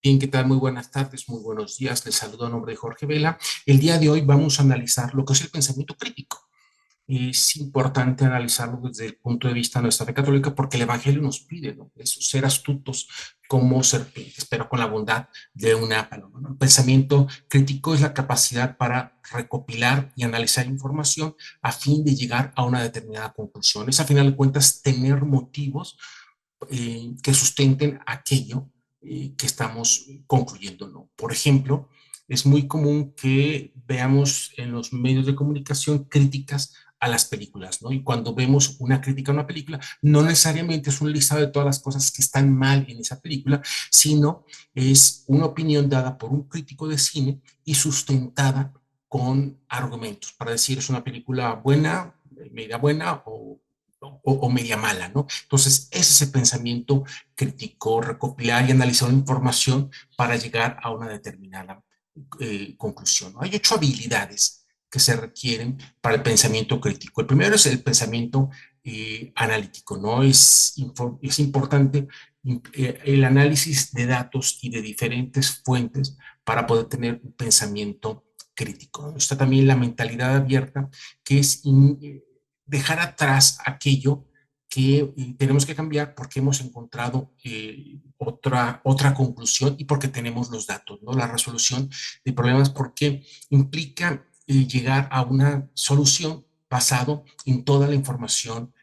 Bien, ¿qué tal? Muy buenas tardes, muy buenos días. Les saludo a nombre de Jorge Vela. El día de hoy vamos a analizar lo que es el pensamiento crítico. Es importante analizarlo desde el punto de vista de nuestra fe católica porque el Evangelio nos pide, ¿no? Eso, ser astutos como serpientes, pero con la bondad de una paloma, ¿no? El pensamiento crítico es la capacidad para recopilar y analizar información a fin de llegar a una determinada conclusión. Es, a final de cuentas, tener motivos que sustenten aquello que estamos concluyendo, ¿no? Por ejemplo, es muy común que veamos en los medios de comunicación críticas a las películas, ¿no? Y cuando vemos una crítica a una película, no necesariamente es un listado de todas las cosas que están mal en esa película, sino es una opinión dada por un crítico de cine y sustentada con argumentos para decir es una película buena, media buena o media mala, ¿no? Entonces, ese es el pensamiento crítico, recopilar y analizar la información para llegar a una determinada conclusión, ¿no? Hay 8 habilidades que se requieren para el pensamiento crítico. El primero es el pensamiento analítico, ¿no? Es importante el análisis de datos y de diferentes fuentes para poder tener un pensamiento crítico. Está también la mentalidad abierta, que es dejar atrás aquello que tenemos que cambiar porque hemos encontrado otra conclusión y porque tenemos los datos, ¿no? La resolución de problemas porque implica llegar a una solución basado en toda la información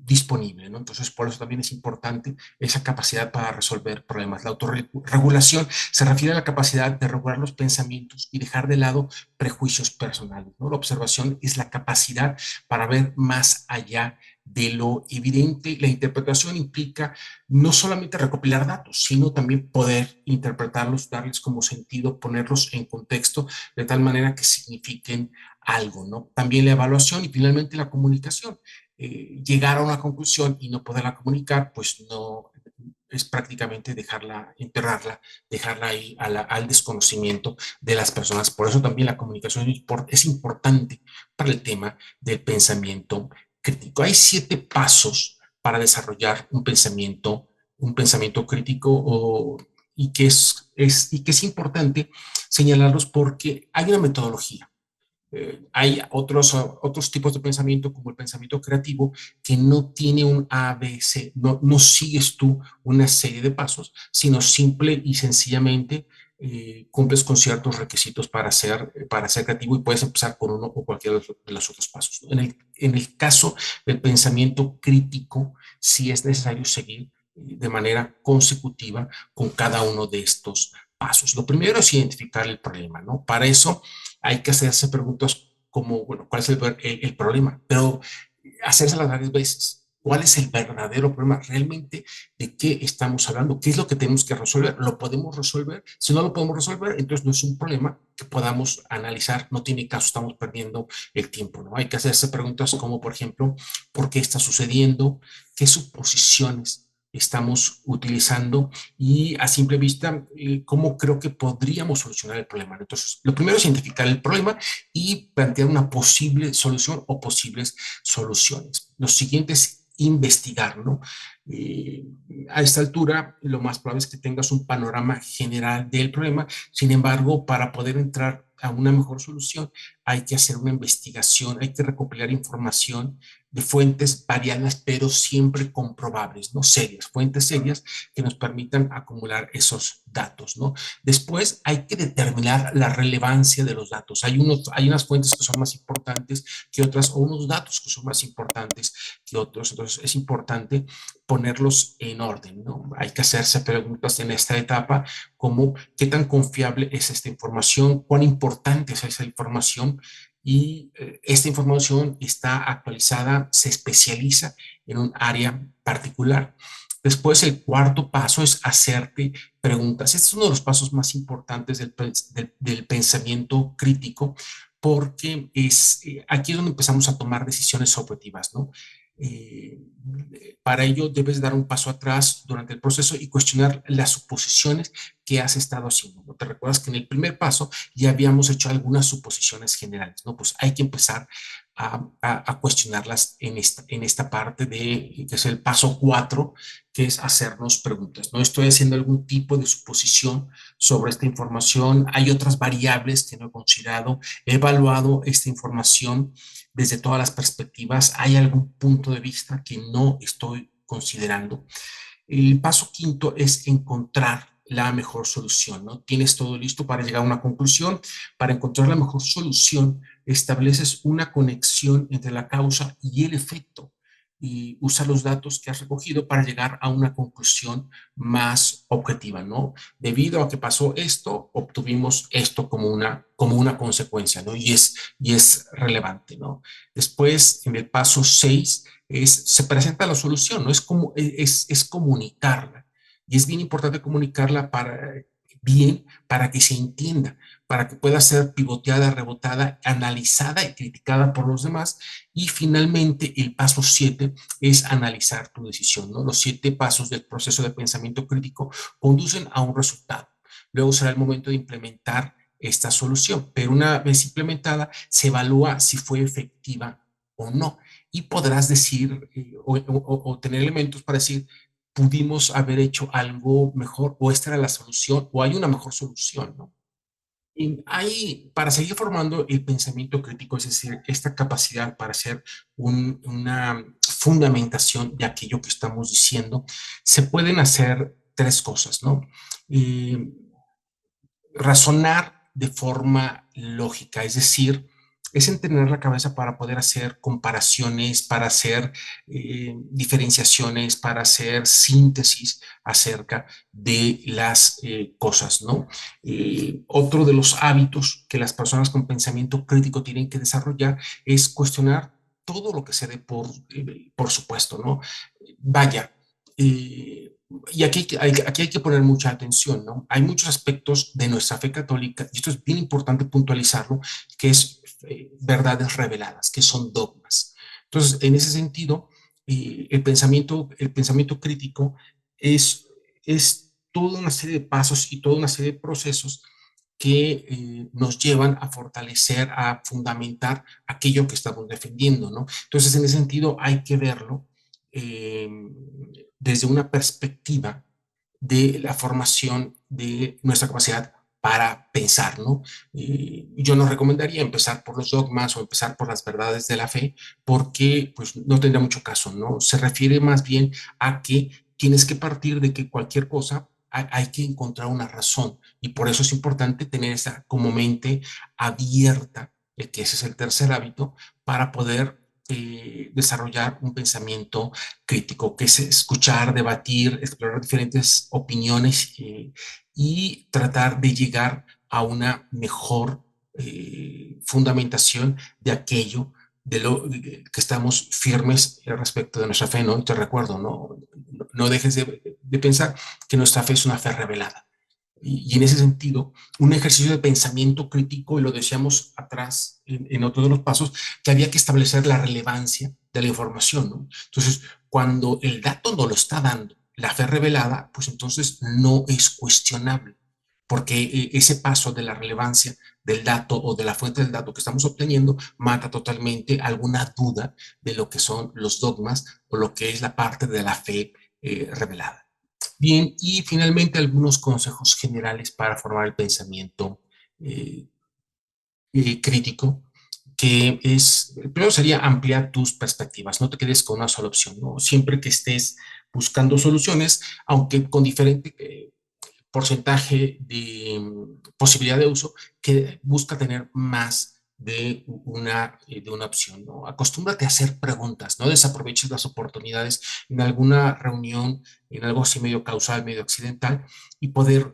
disponible, ¿no? Entonces, por eso también es importante esa capacidad para resolver problemas. La autorregulación se refiere a la capacidad de regular los pensamientos y dejar de lado prejuicios personales, ¿no? La observación es la capacidad para ver más allá de lo evidente. La interpretación implica no solamente recopilar datos, sino también poder interpretarlos, darles como sentido, ponerlos en contexto de tal manera que signifiquen algo, ¿no? También la evaluación y finalmente la comunicación. Llegar a una conclusión y no poderla comunicar, pues no es prácticamente dejarla, enterrarla, dejarla ahí al desconocimiento de las personas. Por eso también la comunicación es importante para el tema del pensamiento crítico. Hay 7 pasos para desarrollar un pensamiento crítico y y que es importante señalarlos porque hay una metodología. Hay otros tipos de pensamiento, como el pensamiento creativo, que no tiene un ABC, no sigues tú una serie de pasos, sino simple y sencillamente cumples con ciertos requisitos para ser creativo y puedes empezar por uno o cualquiera de los otros pasos, ¿no? En el caso del pensamiento crítico, sí es necesario seguir de manera consecutiva con cada uno de estos pasos. Lo primero es identificar el problema, ¿no? Para eso hay que hacerse preguntas como, bueno, ¿cuál es el problema? Pero hacérselas varias veces. ¿Cuál es el verdadero problema? ¿Realmente de qué estamos hablando? ¿Qué es lo que tenemos que resolver? ¿Lo podemos resolver? Si no lo podemos resolver, entonces no es un problema que podamos analizar. No tiene caso, estamos perdiendo el tiempo, ¿no? Hay que hacerse preguntas como, por ejemplo, ¿por qué está sucediendo? ¿Qué suposiciones estamos utilizando? Y a simple vista, ¿cómo creo que podríamos solucionar el problema? Entonces, lo primero es identificar el problema y plantear una posible solución o posibles soluciones. Lo siguiente es investigar, ¿no? Eh, a esta altura, lo más probable es que tengas un panorama general del problema. Sin embargo, para poder entrar a una mejor solución, hay que hacer una investigación, hay que recopilar información de fuentes variadas, pero siempre comprobables, no serias, fuentes serias que nos permitan acumular esos datos, ¿no? Después hay que determinar la relevancia de los datos. Hay unas fuentes que son más importantes que otras o unos datos que son más importantes que otros. Entonces es importante ponerlos en orden, ¿no? Hay que hacerse preguntas en esta etapa como qué tan confiable es esta información, cuán importante es esa información y esta información está actualizada, se especializa en un área particular. Después, el cuarto paso es hacerte preguntas. Este es uno de los pasos más importantes del pensamiento crítico porque aquí es donde empezamos a tomar decisiones objetivas, ¿no? Eh, para ello debes dar un paso atrás durante el proceso y cuestionar las suposiciones qué has estado haciendo, ¿no? Te recuerdas que en el primer paso ya habíamos hecho algunas suposiciones generales, ¿no? Pues hay que empezar a cuestionarlas en esta parte de, que es el paso 4, que es hacernos preguntas. No estoy haciendo algún tipo de suposición sobre esta información. Hay otras variables que no he considerado. He evaluado esta información desde todas las perspectivas. Hay algún punto de vista que no estoy considerando. El paso quinto es encontrar la mejor solución, ¿no? Tienes todo listo para llegar a una conclusión. Para encontrar la mejor solución, estableces una conexión entre la causa y el efecto y usa los datos que has recogido para llegar a una conclusión más objetiva, ¿no? Debido a que pasó esto, obtuvimos esto como una consecuencia, ¿no? Y es relevante, ¿no? Después, en el paso 6 se presenta la solución, ¿no? Es comunicarla. Y es bien importante comunicarla para que se entienda, para que pueda ser pivoteada, rebotada, analizada y criticada por los demás. Y finalmente, el paso 7 es analizar tu decisión, ¿no? Los 7 pasos del proceso de pensamiento crítico conducen a un resultado. Luego será el momento de implementar esta solución, pero una vez implementada, se evalúa si fue efectiva o no y podrás decir o tener elementos para decir, pudimos haber hecho algo mejor o esta era la solución o hay una mejor solución, ¿no? Y hay, para seguir formando el pensamiento crítico, es decir, esta capacidad para hacer una fundamentación de aquello que estamos diciendo, se pueden hacer tres cosas, ¿no? Eh, Razonar de forma lógica, es decir, es entrenar la cabeza para poder hacer comparaciones, para hacer diferenciaciones, para hacer síntesis acerca de las cosas, ¿no? Otro de los hábitos que las personas con pensamiento crítico tienen que desarrollar es cuestionar todo lo que se dé por supuesto, ¿no? Vaya, y aquí hay que poner mucha atención, ¿no? Hay muchos aspectos de nuestra fe católica, y esto es bien importante puntualizarlo, que es verdades reveladas, que son dogmas. Entonces, en ese sentido, el pensamiento crítico es toda una serie de pasos y toda una serie de procesos que nos llevan a fortalecer, a fundamentar aquello que estamos defendiendo, ¿no? Entonces, en ese sentido, hay que verlo eh, desde una perspectiva de la formación de nuestra capacidad para pensar, ¿no? Yo no recomendaría empezar por los dogmas o empezar por las verdades de la fe, porque pues no tendría mucho caso, ¿no? Se refiere más bien a que tienes que partir de que cualquier cosa hay que encontrar una razón y por eso es importante tener esa como mente abierta, que ese es el tercer hábito, para poder desarrollar un pensamiento crítico, que es escuchar, debatir, explorar diferentes opiniones y tratar de llegar a una mejor fundamentación de aquello de lo que estamos firmes respecto de nuestra fe, ¿no? Y te recuerdo, no dejes de pensar que nuestra fe es una fe revelada. Y en ese sentido, un ejercicio de pensamiento crítico, y lo decíamos atrás en otro de los pasos, que había que establecer la relevancia de la información, ¿no? Entonces, cuando el dato no lo está dando la fe revelada, pues entonces no es cuestionable, porque ese paso de la relevancia del dato o de la fuente del dato que estamos obteniendo mata totalmente alguna duda de lo que son los dogmas o lo que es la parte de la fe revelada. Bien, y finalmente algunos consejos generales para formar el pensamiento eh, crítico, que es, primero sería ampliar tus perspectivas, no te quedes con una sola opción, ¿no? Siempre que estés buscando soluciones, aunque con diferente porcentaje de posibilidad de uso, que busca tener más de una opción, ¿no? Acostúmbrate a hacer preguntas, no desaproveches las oportunidades en alguna reunión, en algo así medio causal, medio accidental, y poder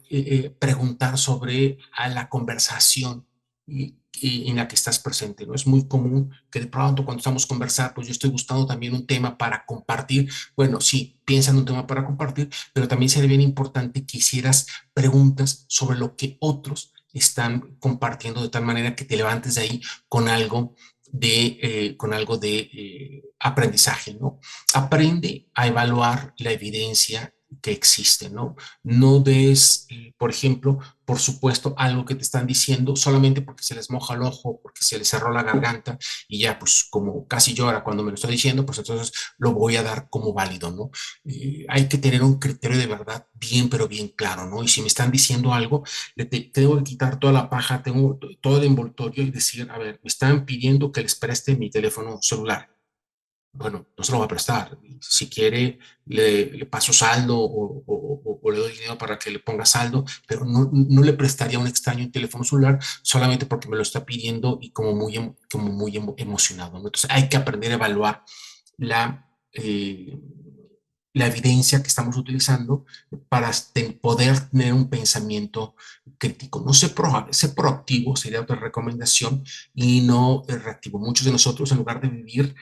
preguntar sobre a la conversación en la que estás presente, ¿no? Es muy común que de pronto cuando estamos conversando, pues yo estoy buscando también un tema para compartir. Bueno, sí, piensa en un tema para compartir, pero también sería bien importante que hicieras preguntas sobre lo que otros están compartiendo de tal manera que te levantes de ahí con algo de aprendizaje, ¿no? Aprende a evaluar la evidencia que existe, ¿no? No des, por ejemplo, por supuesto, algo que te están diciendo solamente porque se les moja el ojo, porque se les cerró la garganta y ya, pues como casi llora cuando me lo está diciendo, pues entonces lo voy a dar como válido, ¿no? Hay que tener un criterio de verdad bien, pero bien claro, ¿no? Y si me están diciendo algo, tengo que quitar toda la paja, tengo todo el envoltorio y decir, a ver, me están pidiendo que les preste mi teléfono celular. Bueno, no se lo va a prestar. Si quiere, le paso saldo o le doy dinero para que le ponga saldo, pero no le prestaría a un extraño un teléfono celular solamente porque me lo está pidiendo y como muy emocionado, ¿no? Entonces hay que aprender a evaluar la, eh, la evidencia que estamos utilizando para poder tener un pensamiento crítico. No ser proactivo sería otra recomendación y no reactivo. Muchos de nosotros, en lugar de vivir,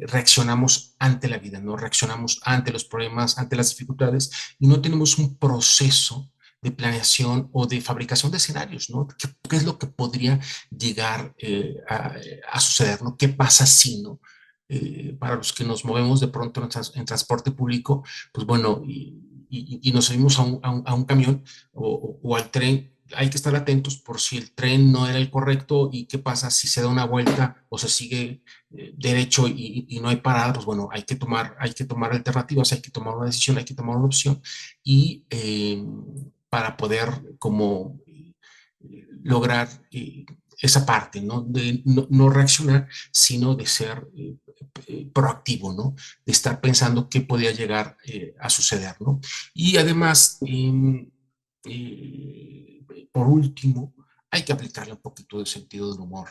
reaccionamos ante la vida, no reaccionamos ante los problemas, ante las dificultades y no tenemos un proceso de planeación o de fabricación de escenarios, ¿no? ¿Qué es lo que podría llegar a suceder, ¿no? ¿Qué pasa si no? Para los que nos movemos de pronto en transporte público, pues bueno, y nos subimos a un camión o al tren, hay que estar atentos por si el tren no era el correcto y qué pasa si se da una vuelta o se sigue derecho y no hay parada, pues bueno, hay que tomar alternativas, hay que tomar una decisión, hay que tomar una opción y para poder como lograr esa parte, ¿no? De no reaccionar, sino de ser proactivo, ¿no? De estar pensando qué podía llegar a suceder, ¿no? Y además, por último, hay que aplicarle un poquito de sentido del humor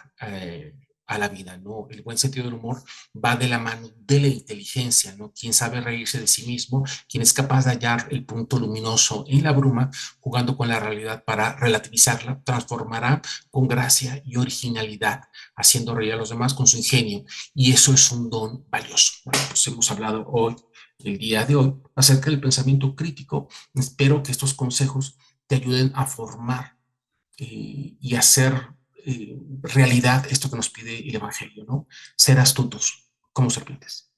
a la vida, ¿no? El buen sentido del humor va de la mano de la inteligencia, ¿no? Quien sabe reírse de sí mismo, quien es capaz de hallar el punto luminoso en la bruma, jugando con la realidad para relativizarla, transformará con gracia y originalidad, haciendo reír a los demás con su ingenio. Y eso es un don valioso. Bueno, pues hemos hablado hoy, el día de hoy, acerca del pensamiento crítico. Espero que estos consejos te ayuden a formar y hacer realidad esto que nos pide el Evangelio, ¿no? Ser astutos como serpientes.